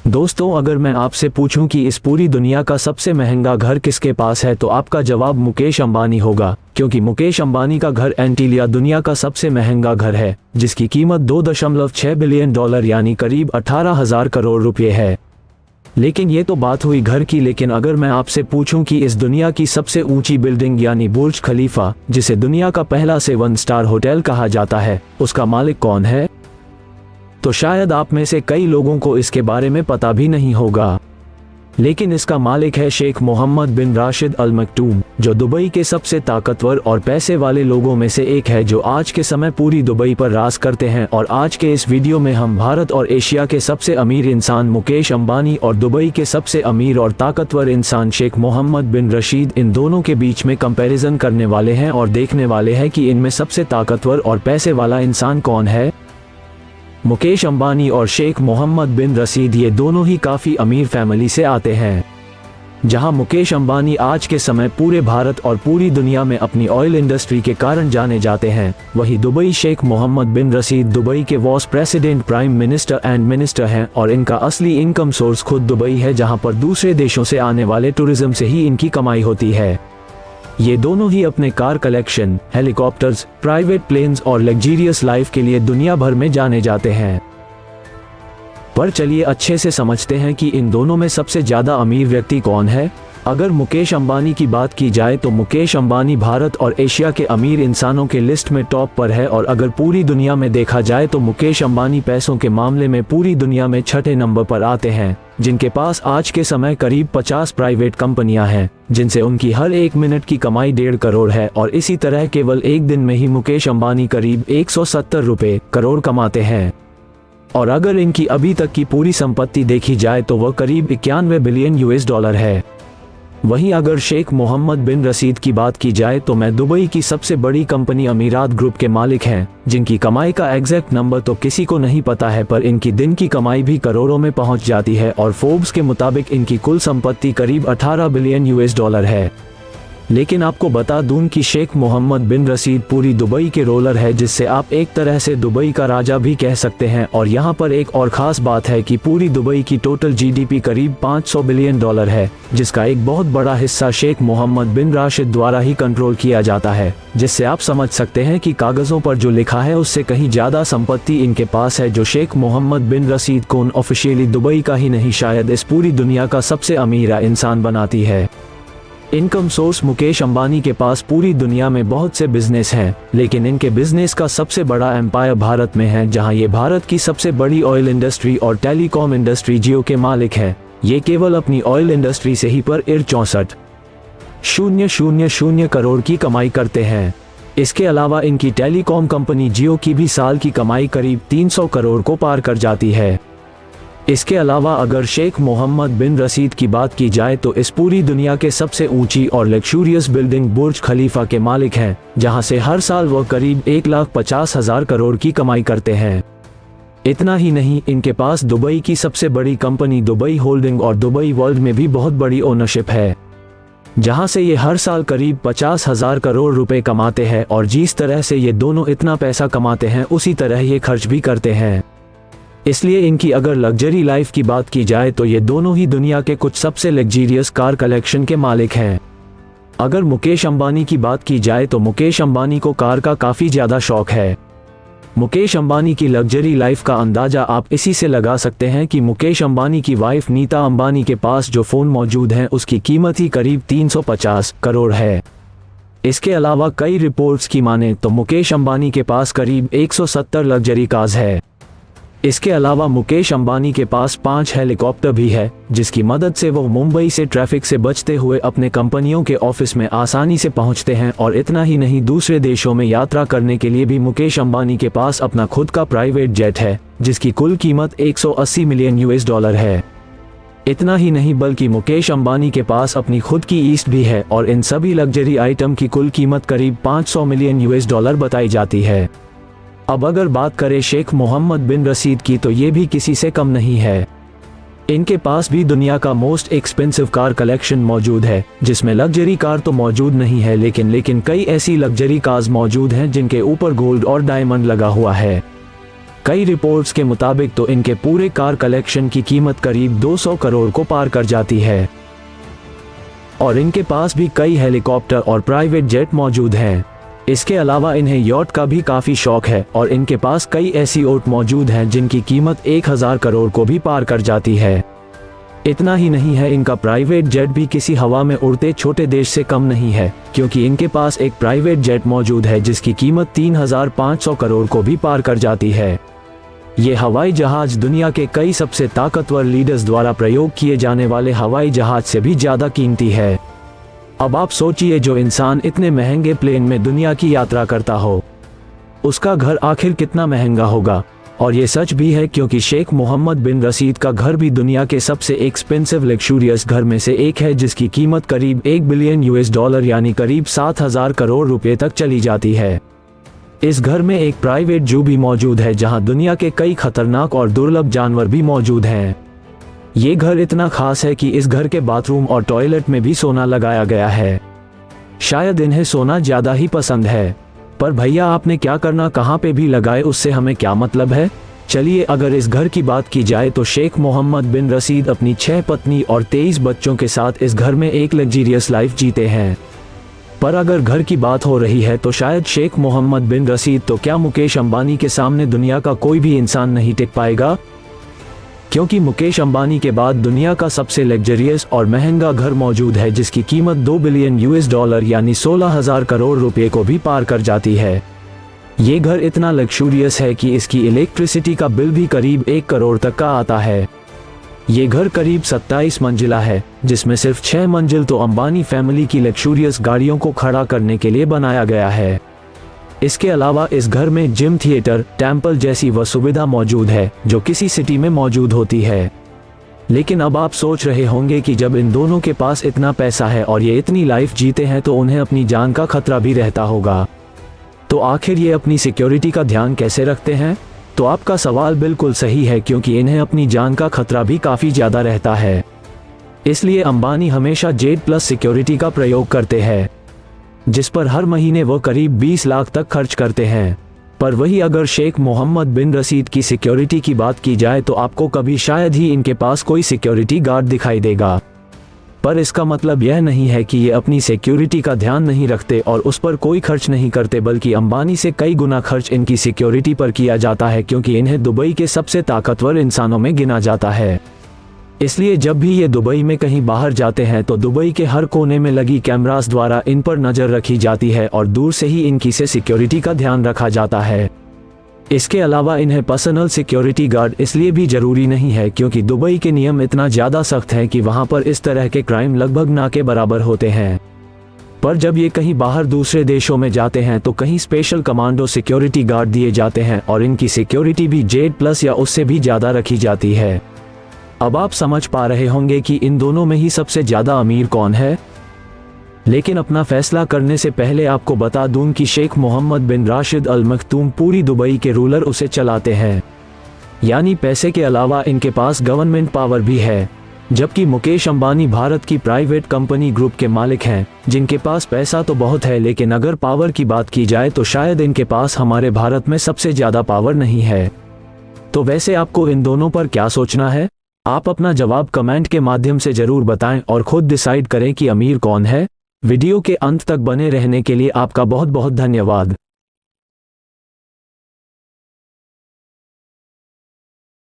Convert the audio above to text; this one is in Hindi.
दोस्तों, अगर मैं आपसे पूछूं कि इस पूरी दुनिया का सबसे महंगा घर किसके पास है तो आपका जवाब मुकेश अंबानी होगा, क्योंकि मुकेश अंबानी का घर एंटीलिया दुनिया का सबसे महंगा घर है, जिसकी कीमत 2.6 बिलियन डॉलर यानी करीब 18,000 करोड़ रुपए है। लेकिन ये तो बात हुई घर की, लेकिन अगर मैं आपसे पूछूं कि इस दुनिया की सबसे ऊंची बिल्डिंग यानी बुर्ज खलीफा, जिसे दुनिया का पहला 7 स्टार होटल कहा जाता है, उसका मालिक कौन है, तो शायद आप में से कई लोगों को इसके बारे में पता भी नहीं होगा। लेकिन इसका मालिक है शेख मोहम्मद बिन राशिद अल मक्तूम, जो दुबई के सबसे ताकतवर और पैसे वाले लोगों में से एक है, जो आज के समय पूरी दुबई पर राज करते हैं। और आज के इस वीडियो में हम भारत और एशिया के सबसे अमीर इंसान मुकेश अंबानी और दुबई के सबसे अमीर और ताकतवर इंसान शेख मोहम्मद बिन रशीद, इन दोनों के बीच में कंपैरिजन करने वाले हैं और देखने वाले हैं कि इनमें सबसे ताकतवर और पैसे वाला इंसान कौन है। मुकेश अंबानी और शेख मोहम्मद बिन रशीद ये दोनों ही काफ़ी अमीर फैमिली से आते हैं। जहां मुकेश अंबानी आज के समय पूरे भारत और पूरी दुनिया में अपनी ऑयल इंडस्ट्री के कारण जाने जाते हैं, वहीं दुबई शेख मोहम्मद बिन रशीद दुबई के vice president, prime minister and minister हैं और इनका असली इनकम सोर्स खुद दुबई है, जहां पर दूसरे देशों से आने वाले टूरिज्म से ही इनकी कमाई होती है। ये दोनों ही अपने car collection, helicopters, private planes और लग्जरियस लाइफ के लिए दुनिया भर में जाने जाते हैं। पर चलिए अच्छे से समझते हैं कि इन दोनों में सबसे ज्यादा अमीर व्यक्ति कौन है। अगर मुकेश अंबानी की बात की जाए तो मुकेश अंबानी भारत और एशिया के अमीर इंसानों के लिस्ट में टॉप पर है, और अगर पूरी दुनिया में देखा जाए तो मुकेश अंबानी पैसों के मामले में पूरी दुनिया में छठे नंबर पर आते हैं, जिनके पास आज के समय करीब 50 प्राइवेट कंपनियां हैं, जिनसे उनकी हर एक मिनट की कमाई 1.5 करोड़ है। और इसी तरह केवल एक दिन में ही मुकेश अंबानी करीब 170 करोड़ कमाते हैं। और अगर इनकी अभी तक की पूरी संपत्ति देखी जाए तो वह करीब 91 बिलियन US डॉलर है। वहीं अगर शेख मोहम्मद बिन रशीद की बात की जाए तो मैं दुबई की सबसे बड़ी कंपनी अमीरात ग्रुप के मालिक हैं, जिनकी कमाई का एग्जैक्ट नंबर तो किसी को नहीं पता है, पर इनकी दिन की कमाई भी करोड़ों में पहुंच जाती है और फोर्ब्स के मुताबिक इनकी कुल संपत्ति करीब 18 बिलियन US डॉलर है। लेकिन आपको बता दूं कि शेख मोहम्मद बिन रशीद पूरी दुबई के रोलर है, जिससे आप एक तरह से दुबई का राजा भी कह सकते हैं। और यहाँ पर एक और ख़ास बात है कि पूरी दुबई की टोटल GDP करीब 500 बिलियन डॉलर है, जिसका एक बहुत बड़ा हिस्सा शेख मोहम्मद बिन राशिद द्वारा ही कंट्रोल किया जाता है, जिससे आप समझ सकते हैं कि कागज़ों पर जो लिखा है उससे कहीं ज़्यादा संपत्ति इनके पास है, जो शेख मोहम्मद बिन रशीद को ऑफिशियली दुबई का ही नहीं, शायद इस पूरी दुनिया का सबसे अमीर इंसान बनाती है। इनकम सोर्स मुकेश अंबानी के पास पूरी दुनिया में बहुत से बिजनेस हैं, लेकिन इनके बिजनेस का सबसे बड़ा एम्पायर भारत में है, जहां ये भारत की सबसे बड़ी ऑयल इंडस्ट्री और टेलीकॉम इंडस्ट्री जियो के मालिक हैं। ये केवल अपनी ऑयल इंडस्ट्री से ही पर 64,000 करोड़ की कमाई करते हैं। इसके अलावा इनकी टेलीकॉम कंपनी जियो की भी साल की कमाई करीब 300 करोड़ को पार कर जाती है। इसके अलावा अगर शेख मोहम्मद बिन रशीद की बात की जाए तो इस पूरी दुनिया के सबसे ऊंची और लग्जूरियस बिल्डिंग बुर्ज खलीफा के मालिक हैं, जहां से हर साल वह करीब 1,50,000 करोड़ की कमाई करते हैं। इतना ही नहीं, इनके पास दुबई की सबसे बड़ी कंपनी दुबई होल्डिंग और दुबई वर्ल्ड में भी बहुत बड़ी ओनरशिप है, जहां से ये हर साल करीब 50,000 करोड़ रुपए कमाते हैं। और जिस तरह से ये दोनों इतना पैसा कमाते हैं, उसी तरह ये खर्च भी करते हैं। इसलिए इनकी अगर लग्जरी लाइफ की बात की जाए तो ये दोनों ही दुनिया के कुछ सबसे लग्जरियस कार कलेक्शन के मालिक हैं। अगर मुकेश अंबानी की बात की जाए तो मुकेश अंबानी को कार का काफ़ी ज़्यादा शौक है। मुकेश अंबानी की लग्जरी लाइफ का अंदाज़ा आप इसी से लगा सकते हैं कि मुकेश अंबानी की वाइफ नीता अंबानी के पास जो फ़ोन मौजूद है उसकी कीमत ही करीब 350 करोड़ है। इसके अलावा कई रिपोर्ट्स की माने तो मुकेश अंबानी के पास करीब 170 लग्जरी कार्स है। इसके अलावा मुकेश अंबानी के पास 5 हेलीकॉप्टर भी है, जिसकी मदद से वो मुंबई से ट्रैफिक से बचते हुए अपने कंपनियों के ऑफिस में आसानी से पहुंचते हैं। और इतना ही नहीं, दूसरे देशों में यात्रा करने के लिए भी मुकेश अंबानी के पास अपना खुद का प्राइवेट जेट है, जिसकी कुल कीमत 180 मिलियन US डॉलर है। इतना ही नहीं, बल्कि मुकेश अंबानी के पास अपनी खुद की ईस्ट भी है, और इन सभी लग्जरी आइटम की कुल कीमत करीब 500 मिलियन US डॉलर बताई जाती है। अब अगर बात करें शेख मोहम्मद बिन रशीद की तो ये भी किसी से कम नहीं है। इनके पास भी दुनिया का मोस्ट एक्सपेंसिव कार कलेक्शन मौजूद है, जिसमें लग्जरी कार तो मौजूद नहीं है, लेकिन कई ऐसी लग्जरी कार्स मौजूद हैं जिनके ऊपर गोल्ड और डायमंड लगा हुआ है। कई रिपोर्ट्स के मुताबिक तो इनके पूरे कार कलेक्शन की कीमत करीब 200 करोड़ को पार कर जाती है। और इनके पास भी कई हेलीकॉप्टर और प्राइवेट जेट मौजूद हैं। इसके अलावा इन्हें यॉट का भी काफ़ी शौक है और इनके पास कई ऐसी ओट मौजूद हैं जिनकी कीमत 1000 करोड़ को भी पार कर जाती है। इतना ही नहीं है, इनका प्राइवेट जेट भी किसी हवा में उड़ते छोटे देश से कम नहीं है, क्योंकि इनके पास एक प्राइवेट जेट मौजूद है जिसकी कीमत 3500 करोड़ को भी पार कर जाती है। ये हवाई जहाज दुनिया के कई सबसे ताकतवर लीडर्स द्वारा प्रयोग किए जाने वाले हवाई जहाज से भी ज़्यादा कीमती है। अब आप सोचिए, जो इंसान इतने महंगे प्लेन में दुनिया की यात्रा करता हो, उसका घर आखिर कितना महंगा होगा। और ये सच भी है, क्योंकि शेख मोहम्मद बिन रशीद का घर भी दुनिया के सबसे एक्सपेंसिव लग्जूरियस घर में से एक है, जिसकी कीमत करीब $1 बिलियन यानी करीब 7000 करोड़ रुपए तक चली जाती है। इस घर में एक प्राइवेट जू भी मौजूद है जहां दुनिया के कई खतरनाक और दुर्लभ जानवर भी मौजूद हैं। ये घर इतना खास है कि इस घर के बाथरूम और टॉयलेट में भी सोना लगाया गया है। शायद इन्हें सोना ज्यादा ही पसंद है, पर भैया आपने क्या करना, कहाँ पे भी लगाए, उससे हमें क्या मतलब है। चलिए, अगर इस घर की बात की जाए तो शेख मोहम्मद बिन रशीद अपनी 6 पत्नी और 23 बच्चों के साथ इस घर में एक लग्जरियस लाइफ जीते हैं। पर अगर घर की बात हो रही है तो शायद शेख मोहम्मद बिन रशीद तो क्या मुकेश अंबानी के सामने दुनिया का कोई भी इंसान नहीं टिक पाएगा, क्योंकि मुकेश अंबानी के बाद दुनिया का सबसे लग्जरियस और महंगा घर मौजूद है जिसकी कीमत $2 बिलियन यानी 16000 करोड़ रुपए को भी पार कर जाती है। ये घर इतना लग्जूरियस है कि इसकी इलेक्ट्रिसिटी का बिल भी करीब 1 करोड़ तक का आता है। ये घर करीब 27 मंजिला है, जिसमें सिर्फ 6 मंजिल तो अंबानी फैमिली की लग्जूरियस गाड़ियों को खड़ा करने के लिए बनाया गया है। इसके अलावा इस घर में जिम, थिएटर, टेम्पल जैसी वह सुविधा मौजूद है जो किसी सिटी में मौजूद होती है। लेकिन अब आप सोच रहे होंगे कि जब इन दोनों के पास इतना पैसा है और ये इतनी लाइफ जीते हैं तो उन्हें अपनी जान का खतरा भी रहता होगा, तो आखिर ये अपनी सिक्योरिटी का ध्यान कैसे रखते हैं। तो आपका सवाल बिल्कुल सही है, क्योंकि इन्हें अपनी जान का खतरा भी काफ़ी ज़्यादा रहता है। इसलिए अंबानी हमेशा जेड प्लस सिक्योरिटी का प्रयोग करते हैं, जिस पर हर महीने वो करीब 20 लाख तक खर्च करते हैं। पर वही अगर शेख मोहम्मद बिन रशीद की सिक्योरिटी की बात की जाए तो आपको कभी शायद ही इनके पास कोई सिक्योरिटी गार्ड दिखाई देगा। पर इसका मतलब यह नहीं है कि ये अपनी सिक्योरिटी का ध्यान नहीं रखते और उस पर कोई खर्च नहीं करते, बल्कि अंबानी से कई गुना खर्च इनकी सिक्योरिटी पर किया जाता है, क्योंकि इन्हें दुबई के सबसे ताकतवर इंसानों में गिना जाता है। इसलिए जब भी ये दुबई में कहीं बाहर जाते हैं तो दुबई के हर कोने में लगी कैमरास द्वारा इन पर नज़र रखी जाती है और दूर से ही इनकी से सिक्योरिटी का ध्यान रखा जाता है। इसके अलावा इन्हें पर्सनल सिक्योरिटी गार्ड इसलिए भी जरूरी नहीं है क्योंकि दुबई के नियम इतना ज़्यादा सख्त हैं कि वहाँ पर इस तरह के क्राइम लगभग ना के बराबर होते हैं। पर जब ये कहीं बाहर दूसरे देशों में जाते हैं तो कहीं स्पेशल कमांडो सिक्योरिटी गार्ड दिए जाते हैं और इनकी सिक्योरिटी भी जेड प्लस या उससे भी ज़्यादा रखी जाती है। अब आप समझ पा रहे होंगे कि इन दोनों में ही सबसे ज़्यादा अमीर कौन है। लेकिन अपना फैसला करने से पहले आपको बता दूं कि शेख मोहम्मद बिन राशिद अल मखतूम पूरी दुबई के रूलर उसे चलाते हैं, यानी पैसे के अलावा इनके पास गवर्नमेंट पावर भी है। जबकि मुकेश अंबानी भारत की प्राइवेट कंपनी ग्रुप के मालिक हैं, जिनके पास पैसा तो बहुत है, लेकिन अगर पावर की बात की जाए तो शायद इनके पास हमारे भारत में सबसे ज़्यादा पावर नहीं है। तो वैसे आपको इन दोनों पर क्या सोचना है? आप अपना जवाब कमेंट के माध्यम से ज़रूर बताएं और खुद डिसाइड करें कि अमीर कौन है। वीडियो के अंत तक बने रहने के लिए आपका बहुत बहुत धन्यवाद।